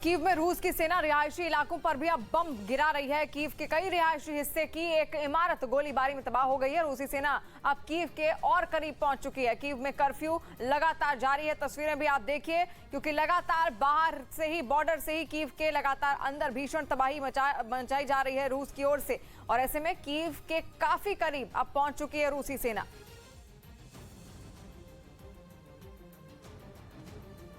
Kyiv में रूस की सेना रिहायशी इलाकों पर भी अब बम गिरा रही है। कीव के कई रिहायशी हिस्से की एक इमारत गोलीबारी में तबाह हो गई है। रूसी सेना अब कीव के और करीब पहुंच चुकी है। कीव में कर्फ्यू लगातार जारी है। तस्वीरें भी आप देखिए, क्योंकि लगातार बाहर से ही, बॉर्डर से ही कीव के लगातार अंदर भीषण तबाही मचाई जा रही है रूस की ओर से। और ऐसे में कीव के काफी करीब अब पहुंच चुकी है रूसी सेना।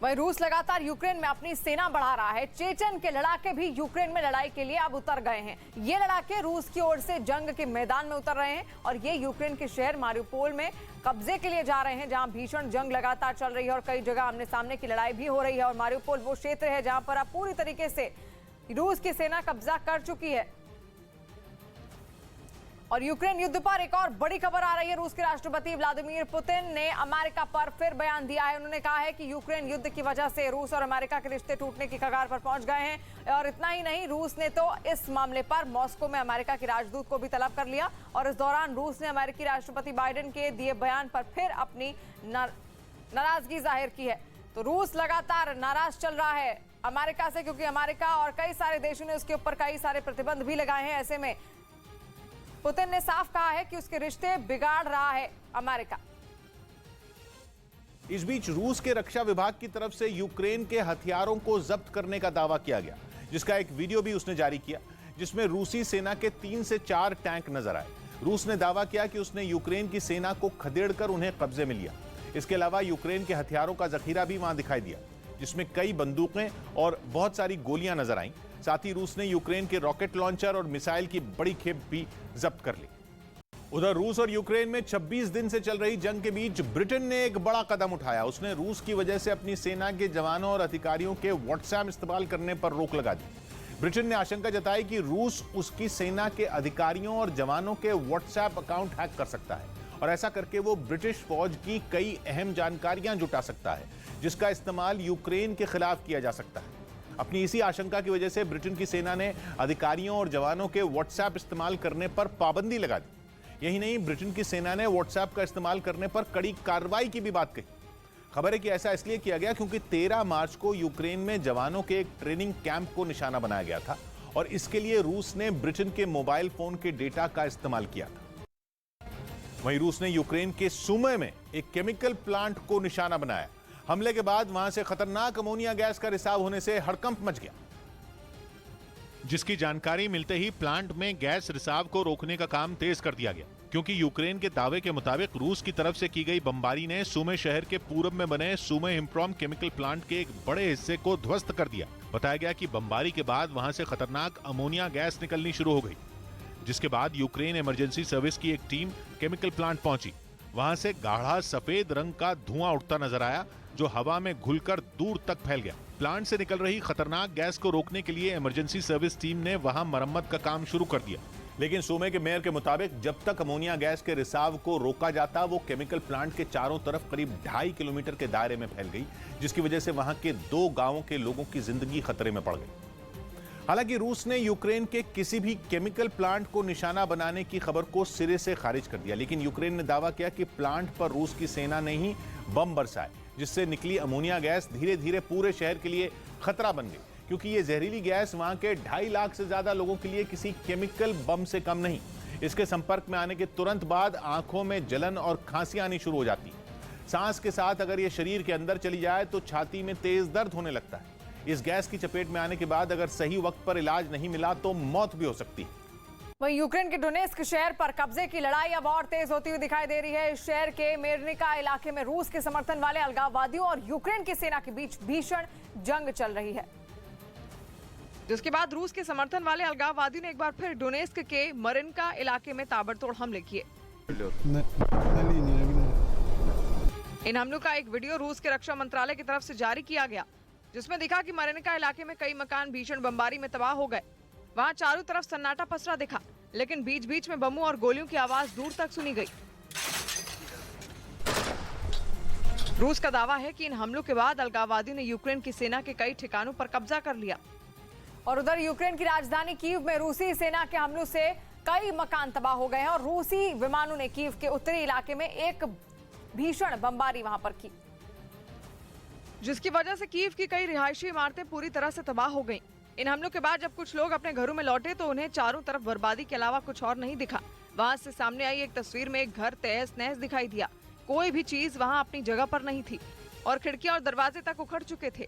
वहीं रूस लगातार यूक्रेन में अपनी सेना बढ़ा रहा है। चेचन के लड़ाके भी यूक्रेन में लड़ाई के लिए अब उतर गए हैं। ये लड़ाके रूस की ओर से जंग के मैदान में उतर रहे हैं और ये यूक्रेन के शहर मारिउपोल में कब्जे के लिए जा रहे हैं, जहां भीषण जंग लगातार चल रही है और कई जगह आमने सामने की लड़ाई भी हो रही है। और मारिउपोल वो क्षेत्र है जहां पर अब पूरी तरीके से रूस की सेना कब्जा कर चुकी है। और यूक्रेन युद्ध पर एक और बड़ी खबर आ रही है। रूस के राष्ट्रपति व्लादिमीर पुतिन ने अमेरिका पर फिर बयान दिया है। उन्होंने कहा है कि यूक्रेन युद्ध की वजह से रूस और अमेरिका के रिश्ते टूटने की कगार पर पहुंच गए हैं। और इतना ही नहीं, रूस ने तो इस मामले पर मॉस्को में अमेरिका के राजदूत को भी तलब कर लिया। और इस दौरान रूस ने अमेरिकी राष्ट्रपति बाइडेन के दिए बयान पर फिर अपनी नाराजगी जाहिर की है। तो रूस लगातार नाराज चल रहा है अमेरिका से, क्योंकि अमेरिका और कई सारे देशों ने उसके ऊपर कई सारे प्रतिबंध भी लगाए हैं। ऐसे में पुतिन ने साफ कहा है कि उसके रिश्ते बिगाड़ रहा है अमेरिका। इस बीच रूस के रक्षा विभाग की तरफ से यूक्रेन के हथियारों को जब्त करने का दावा किया गया, जिसका एक वीडियो भी उसने जारी किया, जिसमें रूसी सेना के 3 से 4 टैंक नजर आए। रूस ने दावा किया कि उसने यूक्रेन की सेना को खदेड़कर उन्हें कब्जे में लिया। इसके अलावा यूक्रेन के हथियारों का जखीरा भी वहां दिखाई दिया, जिसमें कई बंदूकें और बहुत सारी गोलियां नजर आईं। साथ ही रूस ने यूक्रेन के रॉकेट लॉन्चर और मिसाइल की बड़ी खेप भी जब्त कर ली। उधर रूस और यूक्रेन में 26 दिन से चल रही जंग के बीच ब्रिटेन ने एक बड़ा कदम उठाया। उसने रूस की वजह से अपनी सेना के जवानों और अधिकारियों के व्हाट्सएप इस्तेमाल करने पर रोक लगा दी। ब्रिटेन ने आशंका जताई कि रूस उसकी सेना के अधिकारियों और जवानों के व्हाट्सएप अकाउंट हैक कर सकता है और ऐसा करके वो ब्रिटिश फौज की कई अहम जानकारियां जुटा सकता है, जिसका इस्तेमाल यूक्रेन के खिलाफ किया जा सकता है। अपनी इसी आशंका की वजह से ब्रिटेन की सेना ने अधिकारियों और जवानों के व्हाट्सएप इस्तेमाल करने पर पाबंदी लगा दी। यही नहीं, ब्रिटेन की सेना ने व्हाट्सएप का इस्तेमाल करने पर कड़ी कार्रवाई की भी बात कही। खबर है कि ऐसा इसलिए किया गया क्योंकि 13 मार्च को यूक्रेन में जवानों के एक ट्रेनिंग कैंप को निशाना बनाया गया था और इसके लिए रूस ने ब्रिटेन के मोबाइल फोन के डेटा का इस्तेमाल किया था। वहीं रूस ने यूक्रेन के सुमे में एक केमिकल प्लांट को निशाना बनाया। हमले के बाद वहां से खतरनाक अमोनिया गैस का रिसाव होने से हड़कंप मच गया, जिसकी जानकारी मिलते ही प्लांट में गैस रिसाव को रोकने का काम तेज कर दिया गया, क्योंकि यूक्रेन के दावे के मुताबिक रूस की तरफ से की गई बमबारी ने सुमे शहर के पूरब में बने सुमे हिम्प्रॉम केमिकल प्लांट के एक बड़े हिस्से को ध्वस्त कर दिया। बताया गया कि बमबारी के बाद वहां से खतरनाक अमोनिया गैस निकलनी शुरू हो गई, जिसके बाद यूक्रेन इमरजेंसी सर्विस की एक टीम केमिकल प्लांट पहुंची। वहां से गाढ़ा सफेद रंग का धुआं उठता नजर आया, जो हवा में घुलकर दूर तक फैल गया। प्लांट से निकल रही खतरनाक गैस को रोकने के लिए इमरजेंसी सर्विस टीम ने वहां मरम्मत का काम शुरू कर दिया। लेकिन सुमे के मेयर के मुताबिक जब तक अमोनिया गैस के रिसाव को रोका जाता, वो केमिकल प्लांट के चारों तरफ करीब 2.5 किलोमीटर के दायरे में फैल गई, जिसकी वजह से वहां के 2 गांवों के लोगों की जिंदगी खतरे में पड़ गई। हालांकि रूस ने यूक्रेन के किसी भी केमिकल प्लांट को निशाना बनाने की खबर को सिरे से खारिज कर दिया, लेकिन यूक्रेन ने दावा किया कि प्लांट पर रूस की सेना ने ही बम बरसाए, जिससे निकली अमोनिया गैस धीरे धीरे पूरे शहर के लिए खतरा बन गई, क्योंकि ये जहरीली गैस वहां के 2.5 लाख से ज्यादा लोगों के लिए किसी केमिकल बम से कम नहीं। इसके संपर्क में आने के तुरंत बाद आंखों में जलन और खांसी आनी शुरू हो जाती है। सांस के साथ अगर ये शरीर के अंदर चली जाए तो छाती में तेज दर्द होने लगता है। इस गैस की चपेट में आने के बाद अगर सही वक्त पर इलाज नहीं मिला तो मौत भी हो सकती है। वहीं यूक्रेन के डोनेस्क शहर पर कब्जे की लड़ाई अब और तेज होती हुई दिखाई दे रही है। इस शहर के मेरनिका इलाके में रूस के समर्थन वाले अलगाववादियों और यूक्रेन की सेना के बीच भीषण जंग चल रही है, जिसके बाद रूस के समर्थन वाले अलगाववादियों ने एक बार फिर डोनेस्क के मरिनका इलाके में ताबड़तोड़ हमले किए। इन हमलों का एक वीडियो रूस के रक्षा मंत्रालय की तरफ से जारी किया गया, जिसमें दिखा कि मरिनका इलाके में कई मकान भीषण बमबारी में तबाह हो गए। वहां चारों तरफ सन्नाटा पसरा दिखा, लेकिन बीच बीच में बमों और गोलियों की आवाज दूर तक सुनी गई। रूस का दावा है कि इन हमलों के बाद अलगाववादियों ने यूक्रेन की सेना के कई ठिकानों पर कब्जा कर लिया। और उधर यूक्रेन की राजधानी कीव में रूसी सेना के हमलों से कई मकान तबाह हो गए हैं और रूसी विमानों ने कीव के उत्तरी इलाके में एक भीषण बमबारी वहां पर की। जिसकी वजह से कीव की कई रिहायशी इमारतें पूरी तरह से तबाह हो गईं। इन हमलों के बाद जब कुछ लोग अपने घरों में लौटे तो उन्हें चारों तरफ बर्बादी के अलावा कुछ और नहीं दिखा। वहां से सामने आई एक तस्वीर में एक घर तहस नहस दिखाई दिया। कोई भी चीज वहां अपनी जगह पर नहीं थी और खिड़कियां और दरवाजे तक उखड़ चुके थे।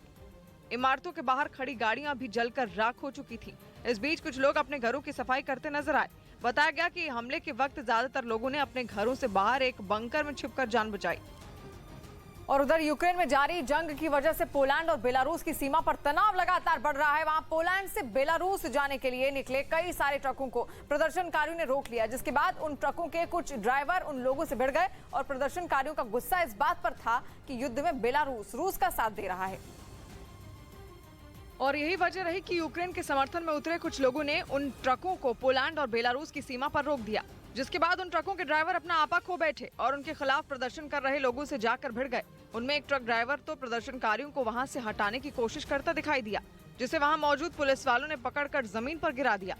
इमारतों के बाहर खड़ी गाड़ियां भी जलकर राख हो चुकी थी। इस बीच कुछ लोग अपने घरों की सफाई करते नजर आए। बताया गया कि हमले के वक्त ज्यादातर लोगों ने अपने घरों से बाहर एक बंकर में छिपकर जान बचाई। और उधर यूक्रेन में जारी जंग की वजह से पोलैंड और बेलारूस की सीमा पर तनाव लगातार बढ़ रहा है। वहां पोलैंड से बेलारूस जाने के लिए निकले कई सारे ट्रकों को प्रदर्शनकारियों ने रोक लिया, जिसके बाद उन ट्रकों के कुछ ड्राइवर उन लोगों से भिड़ गए और प्रदर्शनकारियों का गुस्सा इस बात पर था कि युद्ध में बेलारूस रूस का साथ दे रहा है। और यही वजह रही कि यूक्रेन के समर्थन में उतरे कुछ लोगों ने उन ट्रकों को पोलैंड और बेलारूस की सीमा पर रोक दिया, जिसके बाद उन ट्रकों के ड्राइवर अपना आपा खो बैठे और उनके खिलाफ प्रदर्शन कर रहे लोगों से जाकर भिड़ गए। उनमें एक ट्रक ड्राइवर तो प्रदर्शनकारियों को वहां से हटाने की कोशिश करता दिखाई दिया, जिसे वहां मौजूद पुलिस वालों ने पकड़कर जमीन पर गिरा दिया।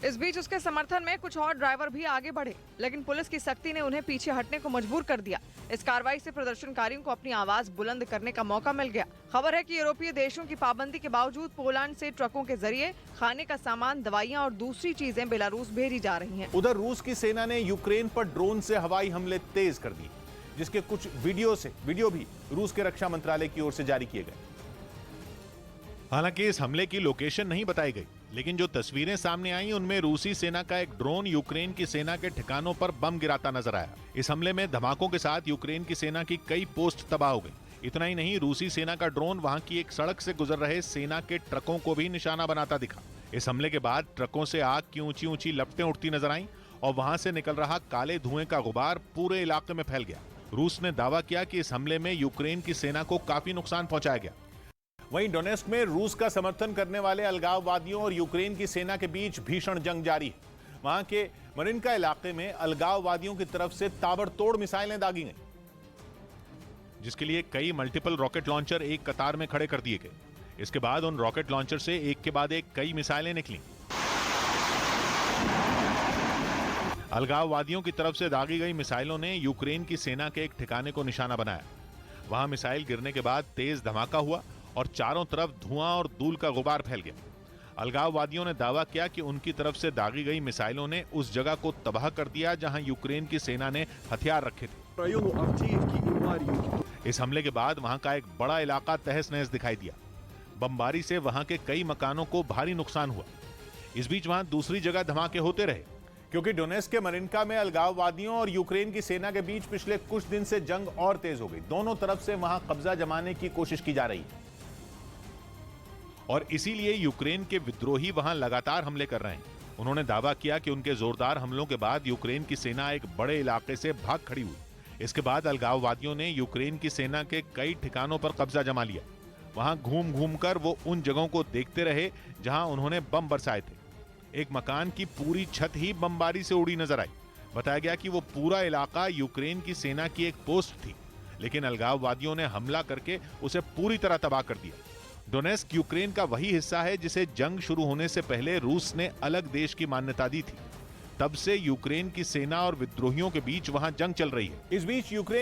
इस बीच उसके समर्थन में कुछ और ड्राइवर भी आगे बढ़े, लेकिन पुलिस की सख्ती ने उन्हें पीछे हटने को मजबूर कर दिया। इस कार्रवाई से प्रदर्शनकारियों को अपनी आवाज बुलंद करने का मौका मिल गया। खबर है कि यूरोपीय देशों की पाबंदी के बावजूद पोलैंड से ट्रकों के जरिए खाने का सामान, दवाइयां और दूसरी चीजें बेलारूस भेजी जा रही हैं। उधर रूस की सेना ने यूक्रेन पर ड्रोन से हवाई हमले तेज कर दिए, जिसके कुछ वीडियो भी रूस के रक्षा मंत्रालय की ओर से जारी किए गए। हालांकि इस हमले की लोकेशन नहीं बताई गई, लेकिन जो तस्वीरें सामने आई उनमें रूसी सेना का एक ड्रोन यूक्रेन की सेना के ठिकानों पर बम गिराता नजर आया। इस हमले में धमाकों के साथ यूक्रेन की सेना की कई पोस्ट तबाह हो गई। इतना ही नहीं, रूसी सेना का ड्रोन वहां की एक सड़क से गुजर रहे सेना के ट्रकों को भी निशाना बनाता दिखा। इस हमले के बाद ट्रकों से आग की ऊंची ऊंची लपटें उठती नजर आईं और वहां से निकल रहा काले धुएं का गुबार पूरे इलाके में फैल गया। रूस ने दावा किया कि इस हमले में यूक्रेन की सेना को काफी नुकसान पहुंचाया गया। वहीं डोनेस्क में रूस का समर्थन करने वाले अलगाववादियों और यूक्रेन की सेना के बीच भीषण जंग जारी है। वहां के मरिनका इलाके में अलगाववादियों की तरफ से ताबड़तोड़ मिसाइलें दागी गईं, जिसके लिए कई मल्टीपल रॉकेट लॉन्चर एक कतार में खड़े कर दिए गए। इसके बाद उन रॉकेट लॉन्चर से एक के बाद एक कई मिसाइलें निकली। अलगाववादियों की तरफ से दागी गई मिसाइलों ने यूक्रेन की सेना के एक ठिकाने को निशाना बनाया। वहां मिसाइल गिरने के बाद तेज धमाका हुआ और चारों तरफ धुआं और धूल का गुबार फैल गया। अलगाववादियों ने दावा किया कि उनकी तरफ से दागी गई मिसाइलों ने उस जगह को तबाह कर दिया जहां यूक्रेन की सेना ने हथियार रखे थे। इस हमले के बाद वहां का एक बड़ा इलाका तहस नहस दिखाई दिया। बमबारी से वहां के कई मकानों को भारी नुकसान हुआ। इस बीच वहां दूसरी जगह धमाके होते रहे, क्योंकि डोनेस्क के मरिनका में अलगाववादियों और यूक्रेन की सेना के बीच पिछले कुछ दिन से जंग और तेज हो गई। दोनों तरफ से वहां कब्जा जमाने की कोशिश की जा रही है और इसीलिए यूक्रेन के विद्रोही वहां लगातार हमले कर रहे हैं। उन्होंने दावा किया कि उनके जोरदार हमलों के बाद यूक्रेन की सेना एक बड़े इलाके से भाग खड़ी हुई। इसके बाद अलगाववादियों ने यूक्रेन की सेना के कई ठिकानों पर कब्जा जमा लिया। वहां घूम घूम कर वो उन जगहों को देखते रहे जहां उन्होंने बम बरसाए थे। एक मकान की पूरी छत ही बमबारी से उड़ी नजर आई। बताया गया कि वो पूरा इलाका यूक्रेन की सेना की एक पोस्ट थी, लेकिन अलगाववादियों ने हमला करके उसे पूरी तरह तबाह कर दिया। डोनेस्क यूक्रेन का वही हिस्सा है जिसे जंग शुरू होने से पहले रूस ने अलग देश की मान्यता दी थी। तब से यूक्रेन की सेना और विद्रोहियों के बीच वहां जंग चल रही है। इस बीच यूक्रेन